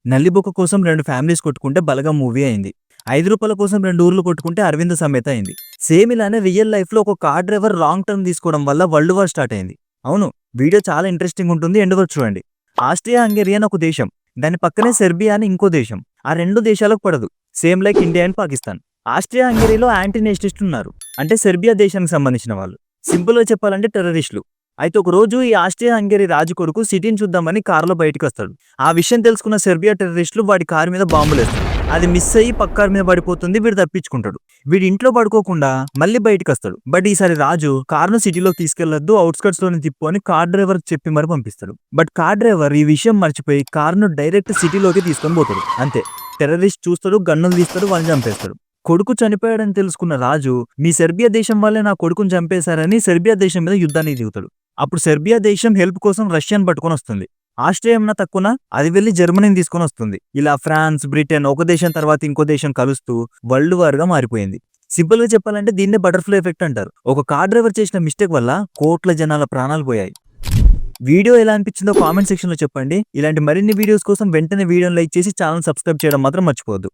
నల్లిబొక్క కోసం 2 ఫ్యామిలీస్ కొట్టుకుంటే 'బలగం' మూవీ అయింది. రూ. 5 కోసం 2 ఊర్లు కొట్టుకుంటే 'అరవింద సమేత' అయింది. సేమ్ ఇలానే రియల్ లైఫ్‌లో ఒక కార్ డ్రైవర్ రాంగ్ టర్న్ తీసుకోవడం వల్ల వరల్డ్ వార్ స్టార్ట్ అయింది. అవును, వీడియో చాలా ఇంట్రెస్టింగ్ ఉంటుంది. ఎండ్ వరకు చూడండి. ఆస్ట్రియా హంగేరి అని ఒక దేశం. దాని పక్కనే సెర్బియా అని ఇంకో దేశం. ఆ 2 దేశాలకు పడదు. Same like India and Pakistan. Austria హంగేరిలో యాంటీ నేషనిస్ట్ ఉన్నారు. అంటే సెర్బియా దేశానికి సంబంధించిన వాళ్ళు. సింపుల్‌గా చెప్పాలంటే టెర్రరిస్టులు. అయితే ఒకరోజు ఈ ఆస్ట్రియా హంగేరి రాజు కొడుకు సిటీని చూద్దామని కారులో బయటికొస్తాడు. ఆ విషయం తెలుసుకున్న సెర్బియా టెర్రరిస్టులు వాడి కారు మీద బాంబులేస్తారు. అది మిస్ అయ్యి పక్క కారు మీద పడిపోతుంది. వీడు తప్పించుకుంటాడు. వీడి ఇంట్లో పడుకోకుండా మళ్ళీ బయటికొస్తాడు. బట్ ఈసారి రాజు కారును సిటీలోకి తీసుకెళ్లొద్దు, ఔట్‌స్కర్ట్స్ లోనే తిప్పు అని కార్ డ్రైవర్‌కి చెప్పి మరి పంపిస్తాడు. బట్ కార్ డ్రైవర్ ఈ విషయం మర్చిపోయి కారును డైరెక్ట్ సిటీలోకి తీసుకొని పోతాడు. అంతే. టెర్రరిస్ట్ చూస్తాడు, గన్నులు తీస్తాడు, వాళ్ళని చంపేస్తాడు. కొడుకు చనిపోయాడని తెలుసుకున్న రాజు మీ సెర్బియా దేశం వాళ్ళే నా కొడుకుని చంపేశారని సెర్బియా దేశం మీద యుద్ధానికి దిగుతాడు. అప్పుడు సెర్బియా దేశం హెల్ప్ కోసం రష్యాని పట్టుకొని వస్తుంది. ఆస్ట్రియా ఏమన్నా తక్కువనా, అది వెళ్లి జర్మనీని తీసుకొని వస్తుంది. ఇలా ఫ్రాన్స్, బ్రిటన్ ఒక దేశం తర్వాత ఇంకో దేశం కలుస్తూ వరల్డ్ వార్ గా మారిపోయింది. సింపుల్ గా చెప్పాలంటే దీన్నే బటర్ఫ్లై ఎఫెక్ట్ అంటారు. ఒక కార్ డ్రైవర్ చేసిన మిస్టేక్ వల్ల కోట్ల జనాల ప్రాణాలు పోయాయి. వీడియో ఎలా అనిపించిందో కామెంట్ సెక్షన్ లో చెప్పండి. ఇలాంటి మరిన్ని వీడియోస్ కోసం వెంటనే వీడియోని లైక్ చేసి ఛానల్ సబ్స్క్రైబ్ చేయడం మాత్రం మర్చిపోవద్దు.